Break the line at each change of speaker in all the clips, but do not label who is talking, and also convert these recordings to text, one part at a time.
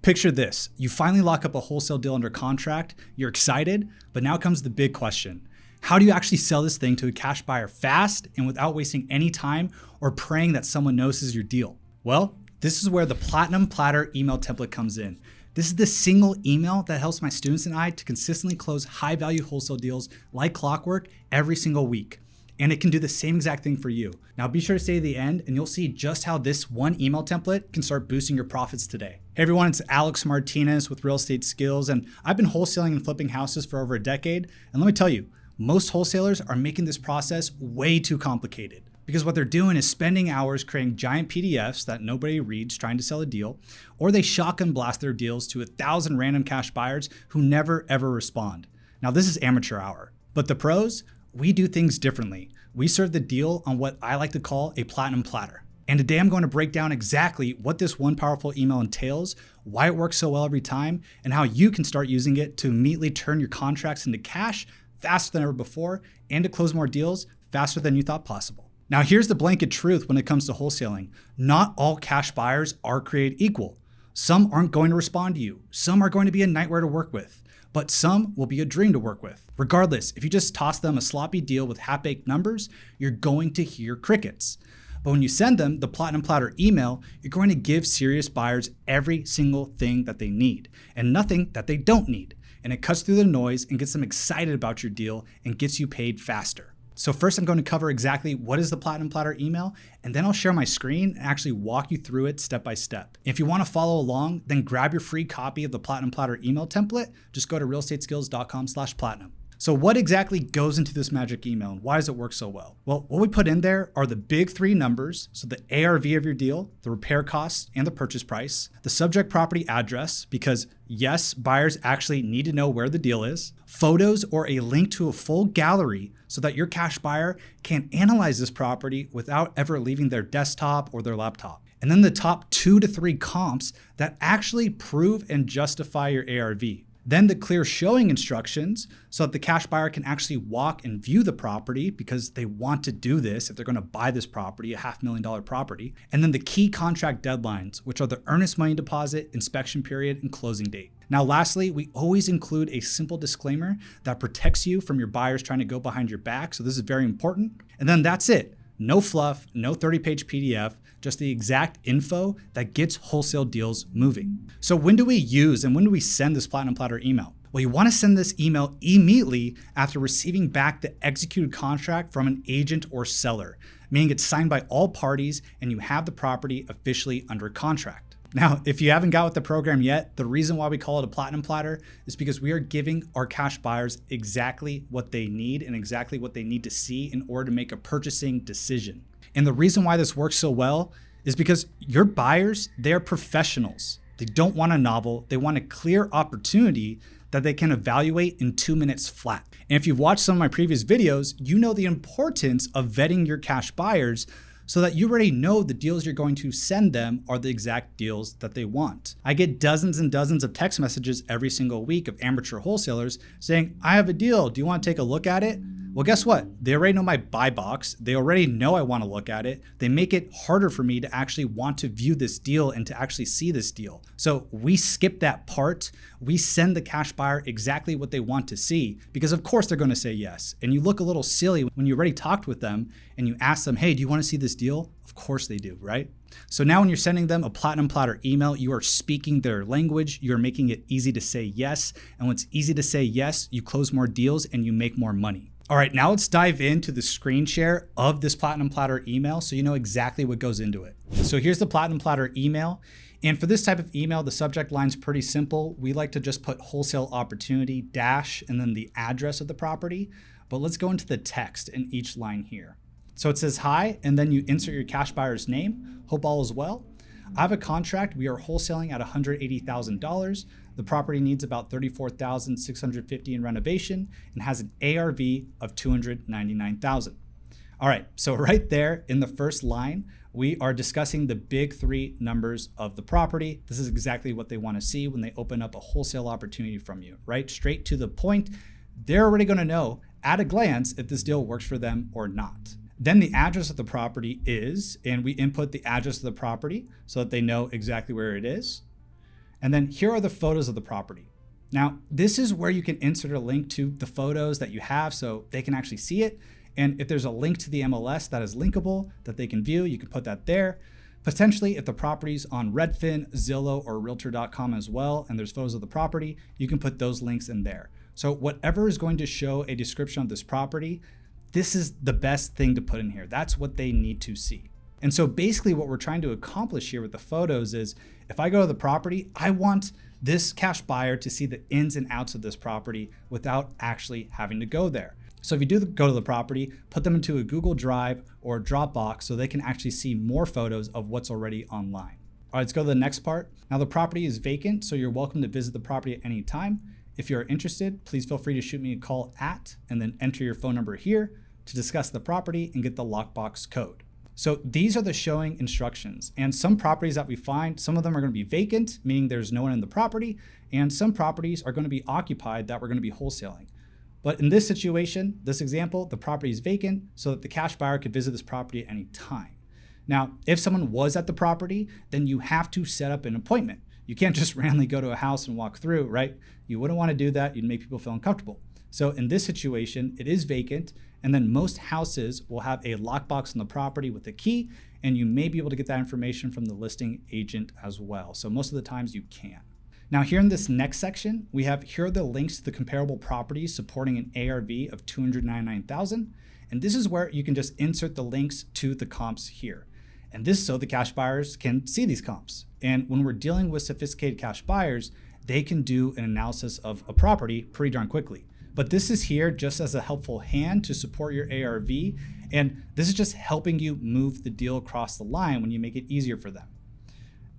Picture this, you finally lock up a wholesale deal under contract, you're excited, but now comes the big question. How do you actually sell this thing to a cash buyer fast and without wasting any time or praying that someone notices your deal? Well, this is where the Platinum Platter email template comes in. This is the single email that helps my students and I to consistently close high value wholesale deals like clockwork every single week. And it can do the same exact thing for you. Now be sure to stay to the end and you'll see just how this one email template can start boosting your profits today. Hey everyone, it's Alex Martinez with Real Estate Skills, and I've been wholesaling and flipping houses for over a decade. And let me tell you, most wholesalers are making this process way too complicated, because what they're doing is spending hours creating giant PDFs that nobody reads trying to sell a deal, or they shotgun blast their deals to 1,000 random cash buyers who never ever respond. Now this is amateur hour, but the pros, we do things differently. We serve the deal on what I like to call a platinum platter. And today I'm going to break down exactly what this one powerful email entails, why it works so well every time, and how you can start using it to immediately turn your contracts into cash faster than ever before and to close more deals faster than you thought possible. Now here's the blanket truth when it comes to wholesaling. Not all cash buyers are created equal. Some aren't going to respond to you. Some are going to be a nightmare to work with, but some will be a dream to work with. Regardless, if you just toss them a sloppy deal with half-baked numbers, you're going to hear crickets. But when you send them the Platinum Platter email, you're going to give serious buyers every single thing that they need and nothing that they don't need. And it cuts through the noise and gets them excited about your deal and gets you paid faster. So first I'm going to cover exactly what is the Platinum Platter email, and then I'll share my screen and actually walk you through it step by step. If you want to follow along, then grab your free copy of the Platinum Platter email template. Just go to realstateskills.com/platinum. So what exactly goes into this magic email and why does it work so well? Well, what we put in there are the big three numbers. So the ARV of your deal, the repair costs and the purchase price, the subject property address, because yes, buyers actually need to know where the deal is, photos or a link to a full gallery so that your cash buyer can analyze this property without ever leaving their desktop or their laptop. And then the top 2 to 3 comps that actually prove and justify your ARV. Then the clear showing instructions so that the cash buyer can actually walk and view the property because they want to do this if they're going to buy this property, a $500,000 property. And then the key contract deadlines, which are the earnest money deposit, inspection period, and closing date. Now, lastly, we always include a simple disclaimer that protects you from your buyers trying to go behind your back. So this is very important. And then that's it. No fluff, no 30-page PDF, just the exact info that gets wholesale deals moving. So when do we use and when do we send this Platinum Platter email? Well, you want to send this email immediately after receiving back the executed contract from an agent or seller, meaning it's signed by all parties and you have the property officially under contract. Now, if you haven't got with the program yet, the reason why we call it a Platinum Platter is because we are giving our cash buyers exactly what they need and exactly what they need to see in order to make a purchasing decision. And the reason why this works so well is because your buyers, they're professionals. They don't want a novel. They want a clear opportunity that they can evaluate in 2 minutes flat. And if you've watched some of my previous videos, you know the importance of vetting your cash buyers so that you already know the deals you're going to send them are the exact deals that they want. I get dozens and dozens of text messages every single week of amateur wholesalers saying, I have a deal, do you want to take a look at it? Well, guess what? They already know my buy box. They already know I want to look at it. They make it harder for me to actually want to view this deal and to actually see this deal. So we skip that part. We send the cash buyer exactly what they want to see because of course they're going to say yes. And you look a little silly when you already talked with them and you ask them, hey, do you want to see this deal? Of course they do, right? So now when you're sending them a Platinum Platter email, you are speaking their language. You're making it easy to say yes. And when it's easy to say yes, you close more deals and you make more money. All right, now let's dive into the screen share of this Platinum Platter email so you know exactly what goes into it. So here's the Platinum Platter email. And for this type of email, the subject line's pretty simple. We like to just put wholesale opportunity dash and then the address of the property. But let's go into the text in each line here. So it says hi, and then you insert your cash buyer's name. Hope all is well. I have a contract. We are wholesaling at $180,000. The property needs about $34,650 in renovation and has an ARV of $299,000. All right, so right there in the first line, we are discussing the big 3 numbers of the property. This is exactly what they want to see when they open up a wholesale opportunity from you, right? Straight to the point. They're already going to know at a glance if this deal works for them or not. Then the address of the property is, and we input the address of the property so that they know exactly where it is. And then here are the photos of the property. Now, this is where you can insert a link to the photos that you have so they can actually see it. And if there's a link to the MLS that is linkable that they can view, you can put that there. Potentially, if the property's on Redfin, Zillow, or Realtor.com as well, and there's photos of the property, you can put those links in there. So whatever is going to show a description of this property, this is the best thing to put in here. That's what they need to see. And so basically what we're trying to accomplish here with the photos is if I go to the property, I want this cash buyer to see the ins and outs of this property without actually having to go there. So if you do go to the property, put them into a Google Drive or a Dropbox so they can actually see more photos of what's already online. All right, let's go to the next part. Now the property is vacant, so you're welcome to visit the property at any time. If you're interested, please feel free to shoot me a call at, and then enter your phone number here to discuss the property and get the lockbox code. So these are the showing instructions, and some properties that we find, some of them are going to be vacant, meaning there's no one in the property, and some properties are going to be occupied that we're going to be wholesaling. But in this situation, this example, the property is vacant so that the cash buyer could visit this property at any time. Now, if someone was at the property, then you have to set up an appointment. You can't just randomly go to a house and walk through, right? You wouldn't want to do that. You'd make people feel uncomfortable. So in this situation, it is vacant, and then most houses will have a lockbox on the property with a key, and you may be able to get that information from the listing agent as well. So most of the times you can. Now here in this next section, here are the links to the comparable properties supporting an ARV of 299,000. And this is where you can just insert the links to the comps here. And this is so the cash buyers can see these comps. And when we're dealing with sophisticated cash buyers, they can do an analysis of a property pretty darn quickly. But this is here just as a helpful hand to support your ARV. And this is just helping you move the deal across the line when you make it easier for them.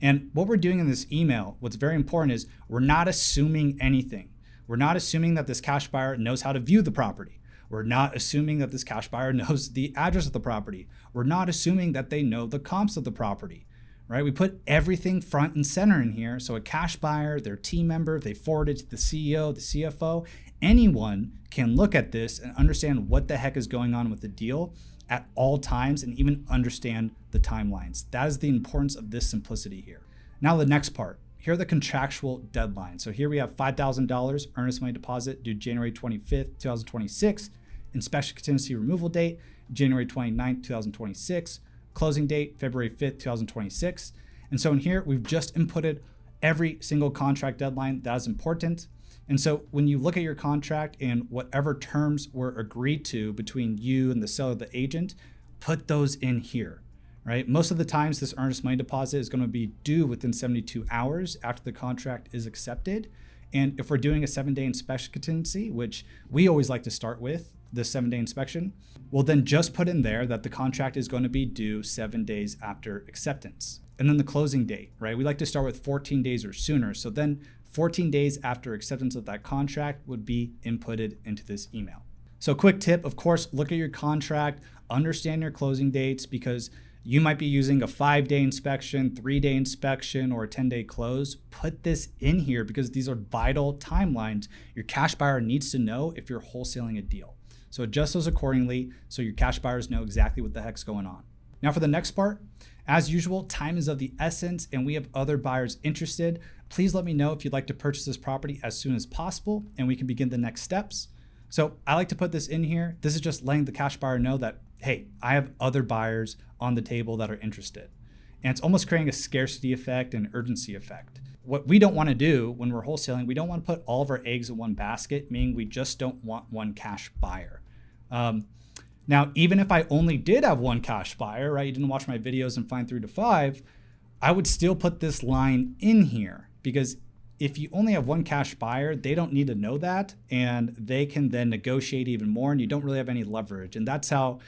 And what we're doing in this email, what's very important is we're not assuming anything. We're not assuming that this cash buyer knows how to view the property. We're not assuming that this cash buyer knows the address of the property. We're not assuming that they know the comps of the property, right? We put everything front and center in here. So a cash buyer, their team member, if they forward it to the CEO, the CFO, anyone can look at this and understand what the heck is going on with the deal at all times and even understand the timelines. That is the importance of this simplicity here. Now the next part, here are the contractual deadlines. So here we have $5,000 earnest money deposit due January 25th, 2026, inspection contingency removal date, January 29th, 2026, closing date, February 5th, 2026. And so in here, we've just inputted every single contract deadline that is important. And so when you look at your contract and whatever terms were agreed to between you and the seller, the agent, put those in here, right? Most of the times this earnest money deposit is going to be due within 72 hours after the contract is accepted. And if we're doing a 7-day inspection contingency, which we always like to start with, the 7-day inspection, we'll then just put in there that the contract is going to be due 7 days after acceptance. And then the closing date, right? We like to start with 14 days or sooner. So then 14 days after acceptance of that contract would be inputted into this email. So quick tip, of course, look at your contract, understand your closing dates, because you might be using a 5-day inspection, 3-day inspection, or a 10-day close. Put this in here because these are vital timelines your cash buyer needs to know if you're wholesaling a deal. So adjust those accordingly so your cash buyers know exactly what the heck's going on. Now for the next part, as usual, time is of the essence and we have other buyers interested. Please let me know if you'd like to purchase this property as soon as possible and we can begin the next steps. So I like to put this in here. This is just letting the cash buyer know that, hey, I have other buyers on the table that are interested. And it's almost creating a scarcity effect and urgency effect. What we don't want to do when we're wholesaling, we don't want to put all of our eggs in one basket, meaning we just don't want one cash buyer. Now, even if I only did have one cash buyer, right? You didn't watch my videos and find 3 to 5, I would still put this line in here because if you only have one cash buyer, they don't need to know that and they can then negotiate even more and you don't really have any leverage. And that's how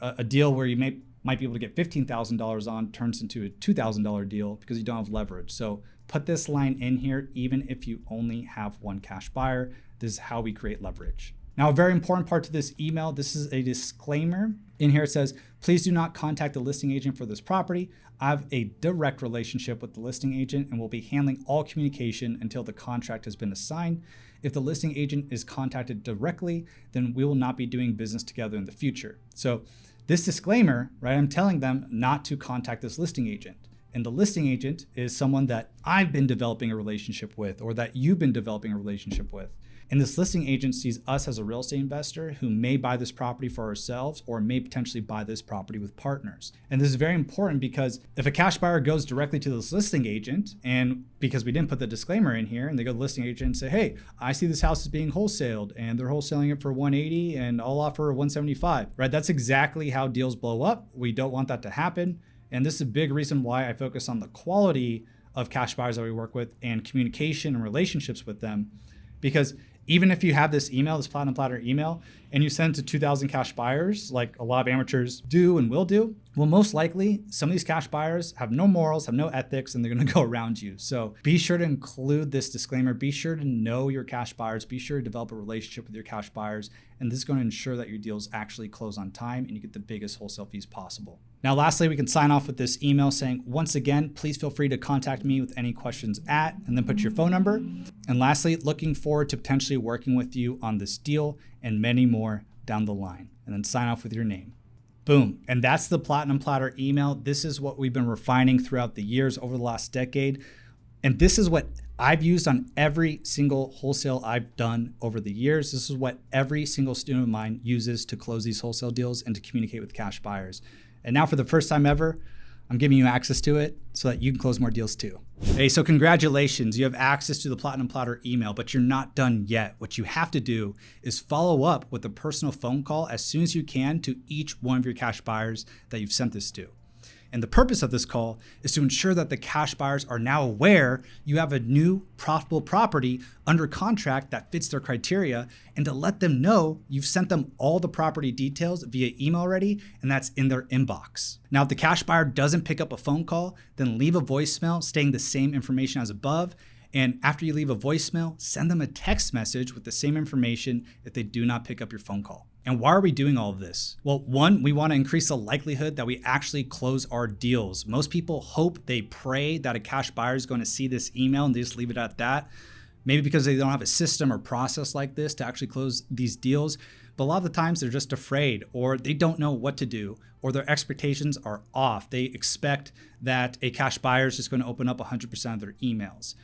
a deal where you might be able to get $15,000 on turns into a $2,000 deal because you don't have leverage. So put this line in here even if you only have one cash buyer. This is how we create leverage. Now, a very important part to this email, this is a disclaimer. In here it says, please do not contact the listing agent for this property. I have a direct relationship with the listing agent and will be handling all communication until the contract has been assigned. If the listing agent is contacted directly, then we will not be doing business together in the future. So this disclaimer, right, I'm telling them not to contact this listing agent. And the listing agent is someone that I've been developing a relationship with or that you've been developing a relationship with. And this listing agent sees us as a real estate investor who may buy this property for ourselves or may potentially buy this property with partners. And this is very important because if a cash buyer goes directly to this listing agent, and because we didn't put the disclaimer in here, and they go to the listing agent and say, hey, I see this house is being wholesaled and they're wholesaling it for 180 and I'll offer 175, right? That's exactly how deals blow up. We don't want that to happen. And this is a big reason why I focus on the quality of cash buyers that we work with and communication and relationships with them. Because even if you have this email, this Platter email, and you send it to 2,000 cash buyers, like a lot of amateurs do and will do, well, most likely some of these cash buyers have no morals, have no ethics, and they're going to go around you. So be sure to include this disclaimer. Be sure to know your cash buyers. Be sure to develop a relationship with your cash buyers. And this is going to ensure that your deals actually close on time and you get the biggest wholesale fees possible. Now, lastly, we can sign off with this email saying, once again, please feel free to contact me with any questions and then put your phone number. And lastly, looking forward to potentially working with you on this deal and many more down the line. And then sign off with your name. Boom. And that's the Platter email. This is what we've been refining throughout the years over the last decade. And this is what I've used on every single wholesale I've done over the years. This is what every single student of mine uses to close these wholesale deals and to communicate with cash buyers. And now for the first time ever, I'm giving you access to it so that you can close more deals too. Hey, so congratulations. You have access to the Platter email, but you're not done yet. What you have to do is follow up with a personal phone call as soon as you can to each one of your cash buyers that you've sent this to. And the purpose of this call is to ensure that the cash buyers are now aware you have a new profitable property under contract that fits their criteria, and to let them know you've sent them all the property details via email already, and that's in their inbox. Now, if the cash buyer doesn't pick up a phone call, then leave a voicemail stating the same information as above. And after you leave a voicemail, send them a text message with the same information if they do not pick up your phone call. And why are we doing all of this? Well, one, we want to increase the likelihood that we actually close our deals. Most people hope, they pray that a cash buyer is going to see this email and they just leave it at that. Maybe because they don't have a system or process like this to actually close these deals. But a lot of the times they're just afraid, or they don't know what to do, or their expectations are off. They expect that a cash buyer is just going to open up 100% of their emails.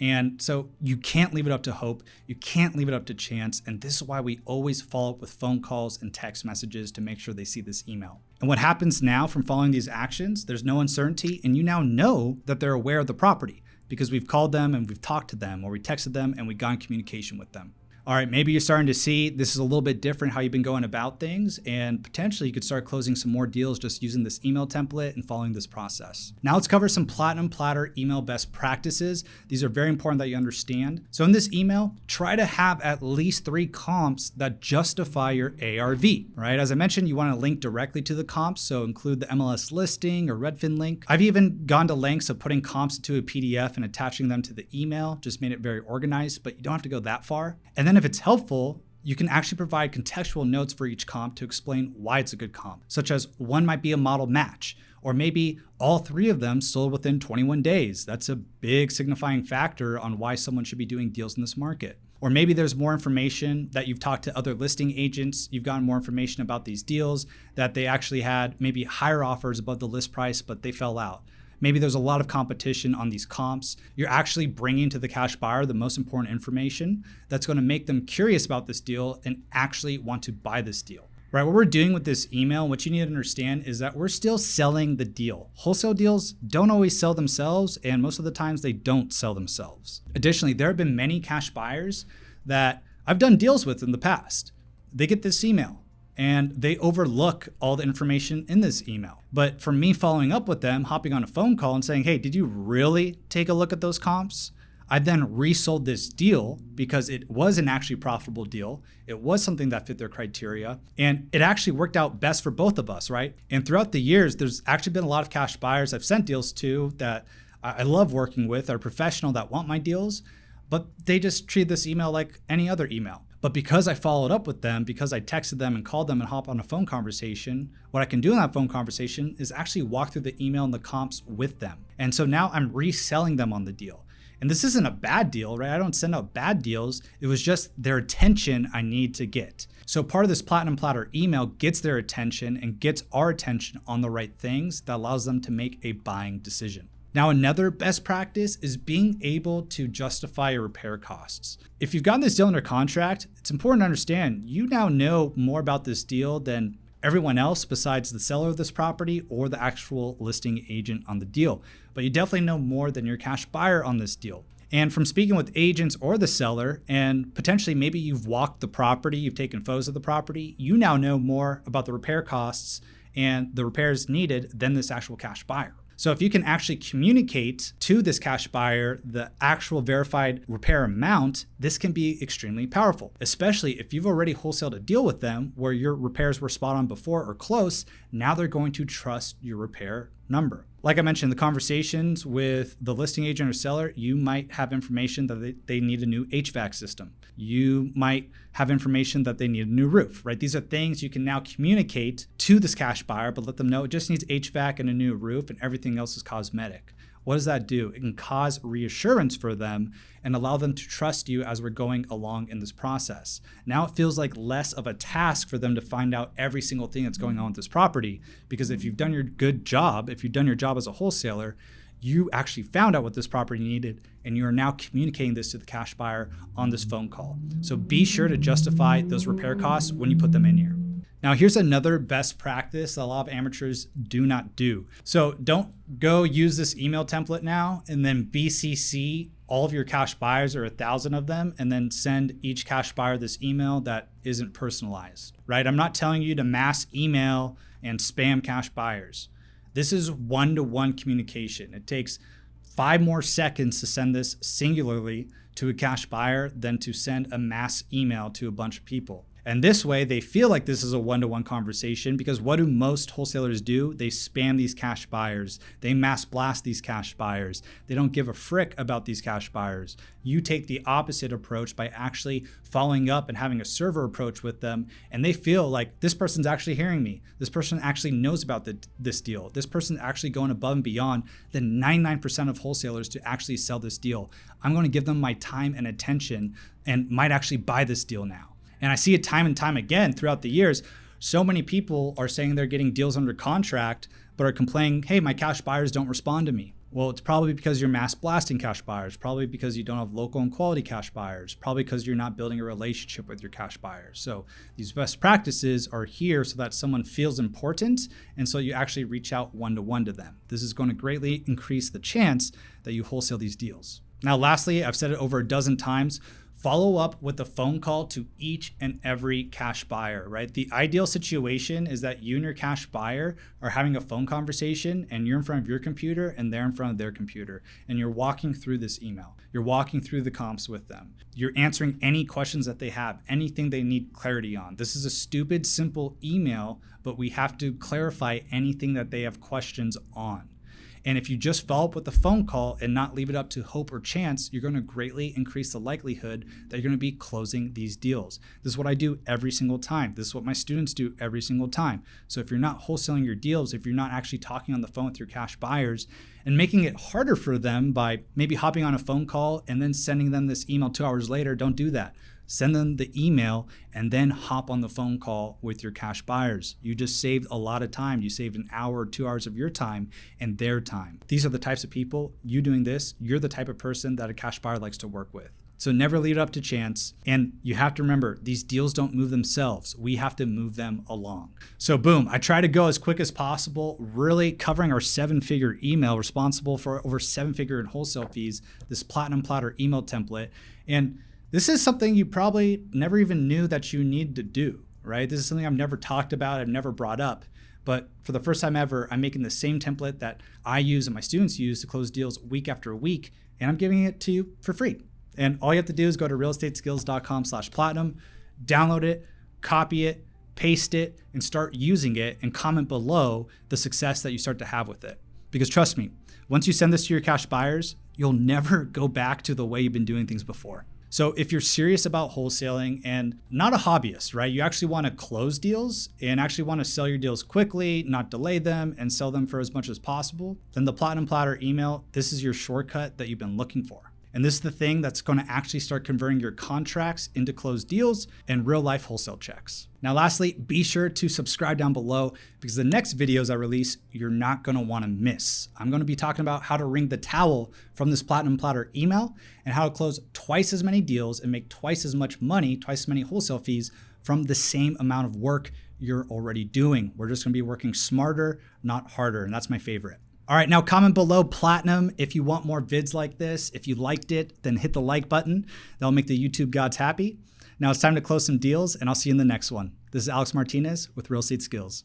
And so you can't leave it up to hope. You can't leave it up to chance. And this is why we always follow up with phone calls and text messages to make sure they see this email. And what happens now from following these actions, there's no uncertainty. And you now know that they're aware of the property because we've called them and we've talked to them, or we texted them and we got in communication with them. All right, maybe you're starting to see this is a little bit different how you've been going about things, and potentially you could start closing some more deals just using this email template and following this process. Now let's cover some Platter email best practices. These are very important that you understand. So in this email, try to have at least 3 comps that justify your ARV, right? As I mentioned, you want to link directly to the comps, so include the MLS listing or Redfin link. I've even gone to lengths of putting comps into a PDF and attaching them to the email, just made it very organized, but you don't have to go that far. And then if it's helpful, you can actually provide contextual notes for each comp to explain why it's a good comp, such as one might be a model match, or maybe all 3 of them sold within 21 days. That's a big signifying factor on why someone should be doing deals in this market. Or maybe there's more information that you've talked to other listing agents, you've gotten more information about these deals, that they actually had maybe higher offers above the list price, but they fell out. Maybe there's a lot of competition on these comps. You're actually bringing to the cash buyer the most important information that's going to make them curious about this deal and actually want to buy this deal. Right? What we're doing with this email, what you need to understand is that we're still selling the deal. Wholesale deals don't always sell themselves, and most of the times they don't sell themselves. Additionally, there have been many cash buyers that I've done deals with in the past. They get this email and they overlook all the information in this email. But for me following up with them, hopping on a phone call and saying, hey, did you really take a look at those comps? I then resold this deal because it was an actually profitable deal. It was something that fit their criteria, and it actually worked out best for both of us, right? And throughout the years, there's actually been a lot of cash buyers I've sent deals to that I love working with, are professional that want my deals, but they just treat this email like any other email. But because I followed up with them, because I texted them and called them and hop on a phone conversation, what I can do in that phone conversation is actually walk through the email and the comps with them. And so now I'm reselling them on the deal. And this isn't a bad deal, right? I don't send out bad deals. It was just their attention I need to get. So part of this Platter email gets their attention and gets our attention on the right things that allows them to make a buying decision. Now, another best practice is being able to justify your repair costs. If you've gotten this deal under contract, it's important to understand you now know more about this deal than everyone else besides the seller of this property or the actual listing agent on the deal. But you definitely know more than your cash buyer on this deal. And from speaking with agents or the seller, and potentially maybe you've walked the property, you've taken photos of the property, you now know more about the repair costs and the repairs needed than this actual cash buyer. So if you can actually communicate to this cash buyer the actual verified repair amount, this can be extremely powerful, especially if you've already wholesaled a deal with them where your repairs were spot on before or close. Now they're going to trust your repair number. Like I mentioned, the conversations with the listing agent or seller, you might have information that they need a new HVAC system. You might have information that they need a new roof, right? These are things you can now communicate to this cash buyer, but let them know it just needs HVAC and a new roof and everything else is cosmetic. What does that do? It can cause reassurance for them and allow them to trust you as we're going along in this process. Now it feels like less of a task for them to find out every single thing that's going on with this property, because if you've done your good job, if you've done your job as a wholesaler, you actually found out what this property needed and you are now communicating this to the cash buyer on this phone call. So be sure to justify those repair costs when you put them in here. Now, here's another best practice that a lot of amateurs do not do. So don't go use this email template now and then BCC all of your cash buyers or 1,000 of them and then send each cash buyer this email that isn't personalized, right? I'm not telling you to mass email and spam cash buyers. This is one-to-one communication. It takes 5 more seconds to send this singularly to a cash buyer than to send a mass email to a bunch of people. And this way, they feel like this is a one-to-one conversation, because what do most wholesalers do? They spam these cash buyers. They mass blast these cash buyers. They don't give a frick about these cash buyers. You take the opposite approach by actually following up and having a server approach with them, and they feel like this person's actually hearing me. This person actually knows about this deal. This person's actually going above and beyond the 99% of wholesalers to actually sell this deal. I'm going to give them my time and attention and might actually buy this deal now. And I see it time and time again throughout the years. So many people are saying they're getting deals under contract, but are complaining, hey, my cash buyers don't respond to me. Well, it's probably because you're mass blasting cash buyers, probably because you don't have local and quality cash buyers, probably because you're not building a relationship with your cash buyers. So these best practices are here so that someone feels important, and so you actually reach out one-to-one to them. This is going to greatly increase the chance that you wholesale these deals. Now, lastly, I've said it over a dozen times, follow up with a phone call to each and every cash buyer, right? The ideal situation is that you and your cash buyer are having a phone conversation and you're in front of your computer and they're in front of their computer, and you're walking through this email. You're walking through the comps with them. You're answering any questions that they have, anything they need clarity on. This is a stupid, simple email, but we have to clarify anything that they have questions on. And if you just follow up with a phone call and not leave it up to hope or chance, you're going to greatly increase the likelihood that you're going to be closing these deals. This is what I do every single time. This is what my students do every single time. So if you're not wholesaling your deals, if you're not actually talking on the phone with your cash buyers and making it harder for them by maybe hopping on a phone call and then sending them this email 2 hours later, don't do that. Send them the email and then hop on the phone call with your cash buyers. You just saved a lot of time. You saved an hour or 2 hours of your time and their time. These are the types of people, you doing this, you're the type of person that a cash buyer likes to work with. So never leave it up to chance. And you have to remember, these deals don't move themselves. We have to move them along. So boom, I try to go as quick as possible, really covering our 7-figure email, responsible for over 7-figure in wholesale fees, this Platinum Platter email template. And this is something you probably never even knew that you need to do, right? This is something I've never talked about, I've never brought up. But for the first time ever, I'm making the same template that I use and my students use to close deals week after week, and I'm giving it to you for free. And all you have to do is go to realestateskills.com/platinum, download it, copy it, paste it, and start using it, and comment below the success that you start to have with it. Because trust me, once you send this to your cash buyers, you'll never go back to the way you've been doing things before. So if you're serious about wholesaling and not a hobbyist, right? You actually want to close deals and actually want to sell your deals quickly, not delay them, and sell them for as much as possible, then the Platinum Platter email, this is your shortcut that you've been looking for. And this is the thing that's going to actually start converting your contracts into closed deals and real life wholesale checks. Now, lastly, be sure to subscribe down below because the next videos I release, you're not going to want to miss. I'm going to be talking about how to wring the towel from this Platinum Platter email and how to close twice as many deals and make twice as much money, twice as many wholesale fees from the same amount of work you're already doing. We're just going to be working smarter, not harder. And that's my favorite. All right, now comment below Platinum if you want more vids like this. If you liked it, then hit the like button. That'll make the YouTube gods happy. Now it's time to close some deals, and I'll see you in the next one. This is Alex Martinez with Real Estate Skills.